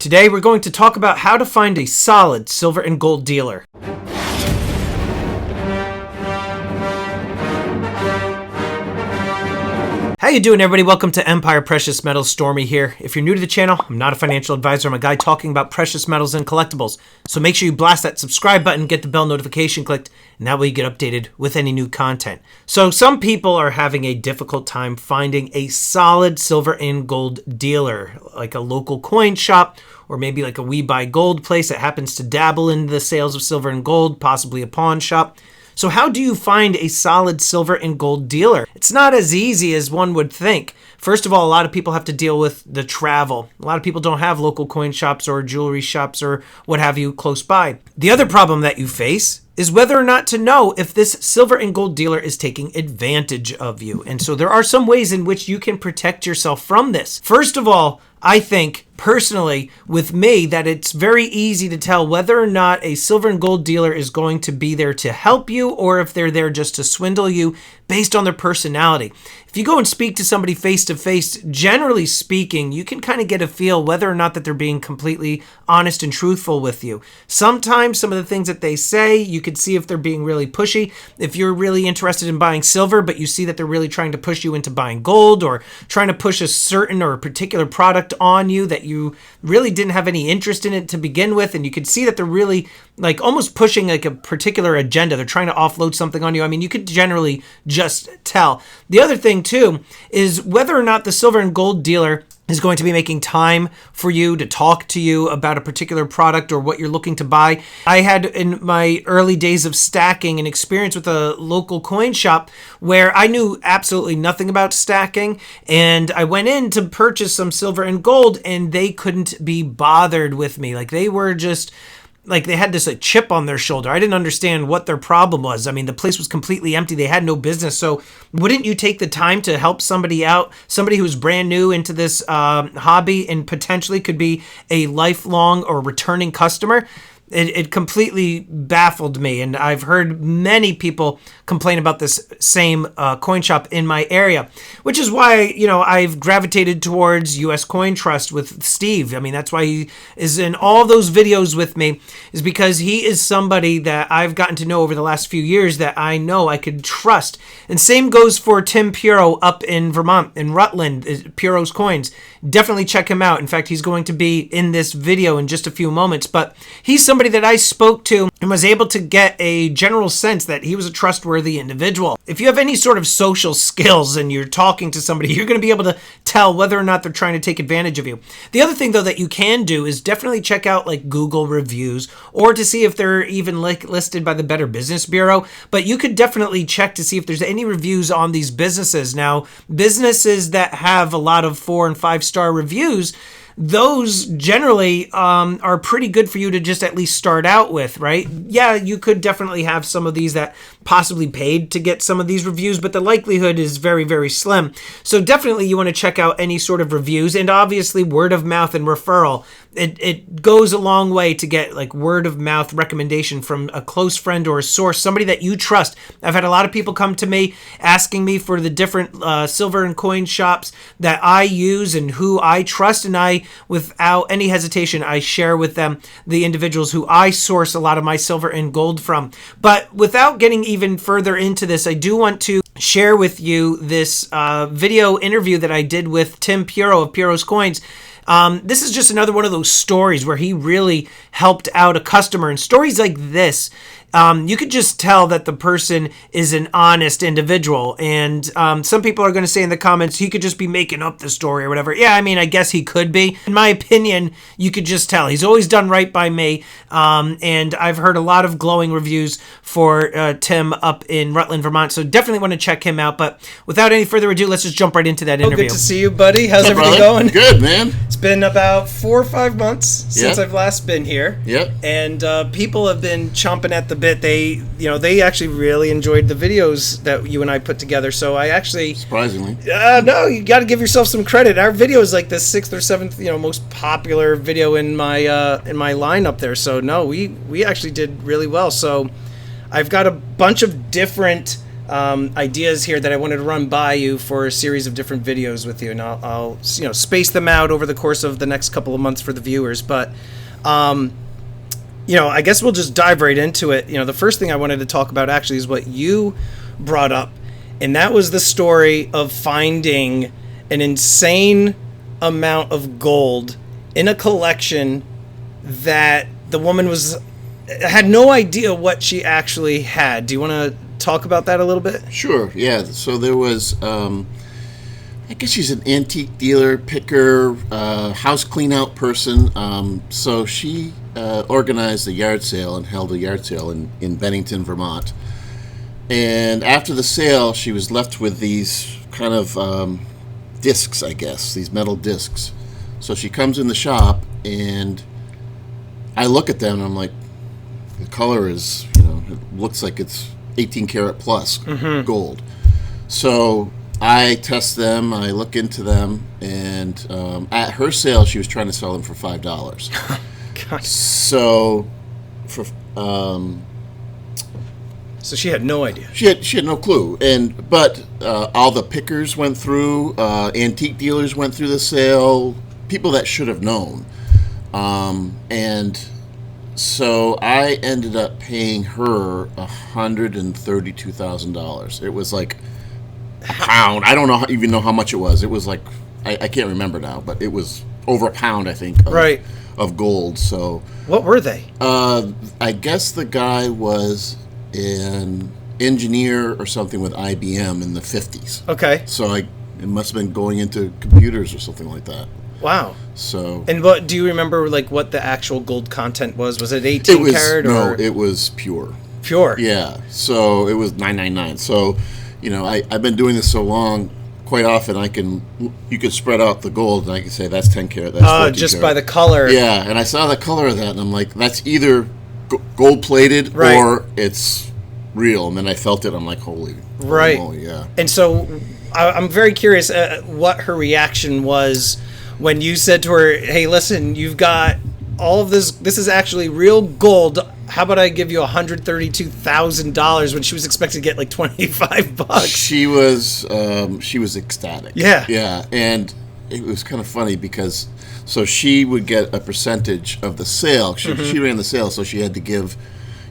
Today we're going to talk about how to find a solid silver and gold dealer. How you doing, everybody? Welcome to Empire Precious Metals. Stormy here. If you're new to the channel, I'm not a financial advisor. I'm a guy talking about precious metals and collectibles. So make sure you blast that subscribe button, get the bell notification clicked, and that way you get updated with any new content. So some people are having a difficult time finding a solid silver and gold dealer, like a local coin shop, or maybe like a We Buy Gold place that happens to dabble in the sales of silver and gold, possibly a pawn shop. So how do you find a solid silver and gold dealer? It's not as easy as one would think. First of all, a lot of people have to deal with the travel. A lot of people don't have local coin shops or jewelry shops or what have you close by. The other problem that you face is whether or not to know if this silver and gold dealer is taking advantage of you. And so there are some ways in which you can protect yourself from this. First of all, I think personally with me that it's very easy to tell whether or not a silver and gold dealer is going to be there to help you or if they're there just to swindle you based on their personality. If you go and speak to somebody face to face, generally speaking, you can kind of get a feel whether or not that they're being completely honest and truthful with you. Sometimes some of the things that they say, you could see if they're being really pushy. If you're really interested in buying silver, but you see that they're really trying to push you into buying gold or trying to push a certain or a particular product on you that you really didn't have any interest in it to begin with, and you could see that they're really like almost pushing like a particular agenda. They're trying to offload something on you. I mean, you could generally just tell. The other thing too is whether or not the silver and gold dealer is going to be making time for you to talk to you about a particular product or what you're looking to buy. I had in my early days of stacking an experience with a local coin shop where I knew absolutely nothing about stacking, and I went in to purchase some silver and gold and they couldn't be bothered with me. Like they were just like they had this chip on their shoulder. I didn't understand what their problem was. I mean, the place was completely empty. They had no business. So wouldn't you take the time to help somebody out, somebody who's brand new into this hobby and potentially could be a lifelong or returning customer? It completely baffled me, and I've heard many people complain about this same coin shop in my area, which is why, I've gravitated towards US Coin Trust with Steve. I mean, that's why he is in all those videos with me, is because he is somebody that I've gotten to know over the last few years that I know I could trust. And same goes for Tim Puro up in Vermont, in Rutland, Puro's Coins. Definitely check him out. In fact, he's going to be in this video in just a few moments, but he's somebody that I spoke to and was able to get a general sense that he was a trustworthy individual. If you have any sort of social skills and you're talking to somebody, you're going to be able to tell whether or not they're trying to take advantage of you. The other thing, though, that you can do is definitely check out like Google reviews or to see if they're even listed by the Better Business Bureau. But you could definitely check to see if there's any reviews on these businesses. Now, businesses that have a lot of 4- and 5-star reviews, those generally are pretty good for you to just at least start out with, right? Yeah, you could definitely have some of these that possibly paid to get some of these reviews, but the likelihood is very, very slim. So definitely you want to check out any sort of reviews, and obviously word of mouth and referral. It goes a long way to get like word of mouth recommendation from a close friend or a source, somebody that you trust. I've had a lot of people come to me asking me for the different silver and coin shops that I use and who I trust, and I, without any hesitation, I share with them the individuals who I source a lot of my silver and gold from. But without getting even further into this, I do want to share with you this video interview that I did with Tim Puro of Puro's Coins. This is just another one of those stories where he really helped out a customer. And stories like this, you could just tell that the person is an honest individual. And some people are going to say in the comments, he could just be making up the story or whatever. Yeah, I mean, I guess he could be. In my opinion, you could just tell. He's always done right by me. And I've heard a lot of glowing reviews for Tim up in Rutland, Vermont. So definitely want to check him out. But without any further ado, let's just jump right into that interview. Good to see you, buddy. How's everything going? Good, man. It's been about 4 or 5 months since Yep. I've last been here. Yep. And people have been chomping at the bit. They actually really enjoyed the videos that you and I put together. So I actually surprisingly. No, you got to give yourself some credit. Our video is like the 6th or 7th, most popular video in my lineup there. So no, we actually did really well. So I've got a bunch of different ideas here that I wanted to run by you for a series of different videos with you, and I'll space them out over the course of the next couple of months for the viewers. But I guess we'll just dive right into it. The first thing I wanted to talk about actually is what you brought up, and that was the story of finding an insane amount of gold in a collection that the woman had no idea what she actually had. Do you want to talk about that a little bit? Sure, yeah. So there was, I guess she's an antique dealer, picker, house clean-out person. So she organized a yard sale and held a yard sale in Bennington, Vermont. And after the sale, she was left with these kind of discs, I guess, these metal discs. So she comes in the shop, and I look at them, and I'm like, the color is, it looks like it's 18 karat plus gold. So I test them, I look into them, and at her sale, she was trying to sell them for $5. God. So, So she had no idea. She had no clue, but all the pickers went through, antique dealers went through the sale, people that should have known, and so I ended up paying her $132,000. It was like a pound. I don't even know how much it was. It was like I can't remember now, but it was over a pound, I think, of gold. So what were they? I guess the guy was an engineer or something with IBM in the 50s. Okay. So it must have been going into computers or something like that. Wow. So. And what do you remember? Like what the actual gold content was? Was it 18 karat or? No, it was pure. Pure. Yeah. So it was 999. So, I've been doing this so long. Quite often, you can spread out the gold, and I can say that's 10 karat. That's 14 just karat. by the color. Yeah, and I saw the color of that, and I'm like, that's either gold plated or it's real. And then I felt it. I'm like, holy moly, yeah. And so I'm very curious what her reaction was when you said to her, hey, listen, you've got all of this. This is actually real gold. How about I give you $132,000 when she was expected to get like $25? She was ecstatic. Yeah. Yeah. And it was kind of funny because so she would get a percentage of the sale. She ran the sale, so she had to give,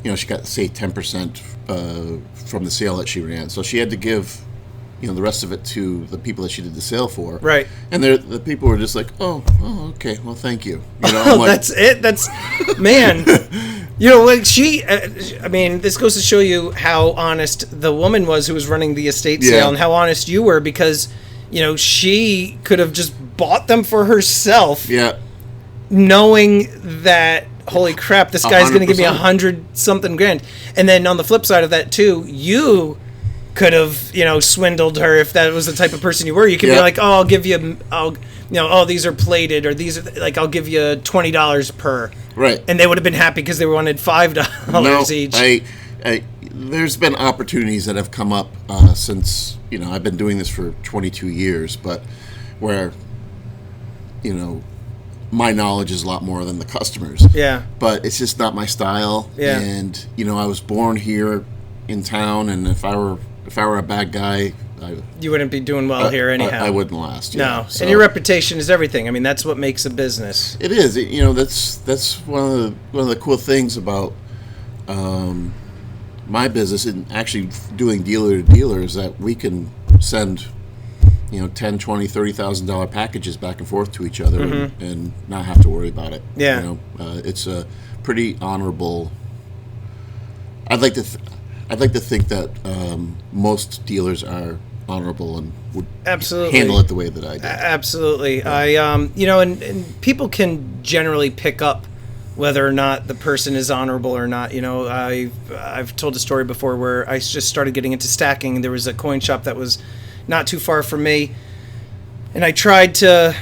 she got, say, 10% from the sale that she ran. So she had to give, the rest of it to the people that she did the sale for. Right. And the people were just like, oh, okay, well, thank you. Like, that's it. That's, man. This goes to show you how honest the woman was who was running the estate sale and how honest you were because, she could have just bought them for herself. Yeah. Knowing that, holy crap, this guy's going to give me 100-something grand. And then on the flip side of that, too, you could have, swindled her if that was the type of person you were. You could be like, oh, I'll give you, these are plated, or these are, like, I'll give you $20 per. Right. And they would have been happy because they wanted $5 each. There's been opportunities that have come up since, I've been doing this for 22 years, but where, my knowledge is a lot more than the customers. Yeah. But it's just not my style. Yeah. And, I was born here in town, and if I were a bad guy, you wouldn't be doing well here anyhow. I wouldn't last. No, So, and your reputation is everything. I mean, that's what makes a business. It is. That's one of the cool things about my business and actually doing dealer to dealer is that we can send $10, $20, $30,000 packages back and forth to each other and not have to worry about it. Yeah. It's a pretty honorable. I'd like to think that most dealers are honorable and would absolutely handle it the way that I do. Absolutely. Yeah. And people can generally pick up whether or not the person is honorable or not. I've told a story before where I just started getting into stacking. There was a coin shop that was not too far from me, and I tried to,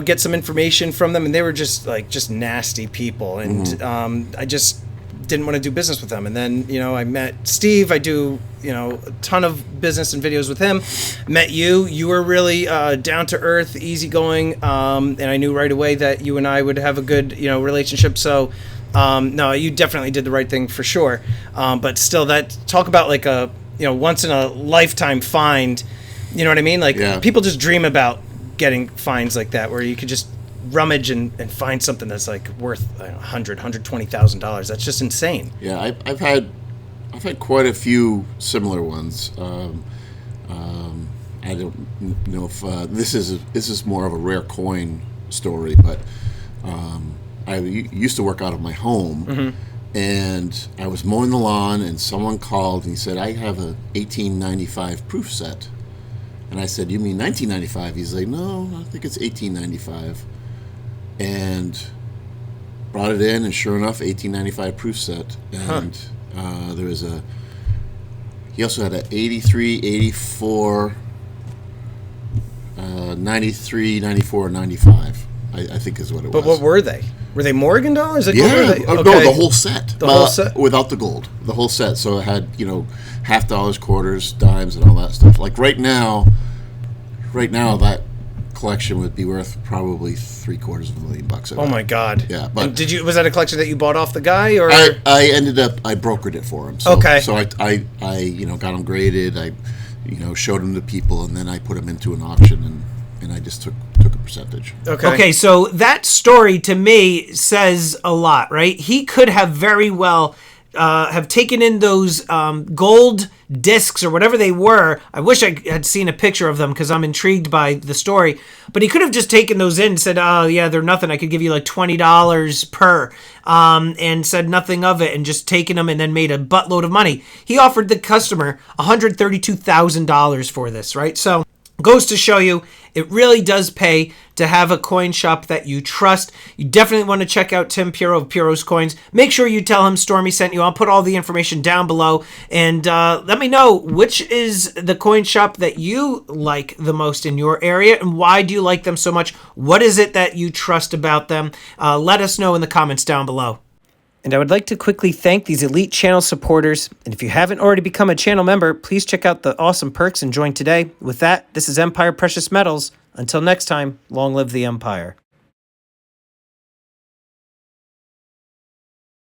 get some information from them, and they were just nasty people, and I just didn't want to do business with them. And then, I met Steve. I do, a ton of business and videos with him. Met you. You were really down to earth, easygoing, and I knew right away that you and I would have a good, relationship. So, no, you definitely did the right thing for sure. But still, talk about like a once in a lifetime find. You know what I mean? Like people just dream about getting finds like that, where you could just rummage and find something that's like worth $120,000. That's just insane. Yeah, I've had quite a few similar ones. I don't know if this is more of a rare coin story, but I used to work out of my home, and I was mowing the lawn, and someone called and he said, "I have a 1895 proof set." And I said, "You mean 1995?" He's like, "No, I think it's 1895." And brought it in, and sure enough, 1895 proof set. And there was he also had a 83, 84, 93, 94, 95, I think is what it was. But what were they? Were they Morgan dollars? Like, yeah, what were they? No, the whole set. The whole set? Without the gold. The whole set. So it had, half dollars, quarters, dimes, and all that stuff. Like right now that collection would be worth probably $750,000. Oh my God! Yeah, but and was that a collection that you bought off the guy, or I ended up I brokered it for him. So, okay. So I got them graded. I showed them to people, and then I put them into an auction, and I just took a percentage. Okay, so that story to me says a lot, right? He could have very well have taken in those gold discs or whatever they were. I wish I had seen a picture of them because I'm intrigued by the story. But he could have just taken those in and said, "Oh yeah, they're nothing. I could give you like $20 per," and said nothing of it, and just taken them and then made a buttload of money. He offered the customer $132,000 for this, right? So goes to show you, it really does pay to have a coin shop that you trust. You definitely want to check out Tim Puro of Puro's Coins. Make sure you tell him Stormy sent you. I'll put all the information down below. And let me know which is the coin shop that you like the most in your area, and why do you like them so much? What is it that you trust about them? Let us know in the comments down below. And I would like to quickly thank these elite channel supporters. And if you haven't already become a channel member, please check out the awesome perks and join today. With that, this is Empire Precious Metals. Until next time, long live the Empire.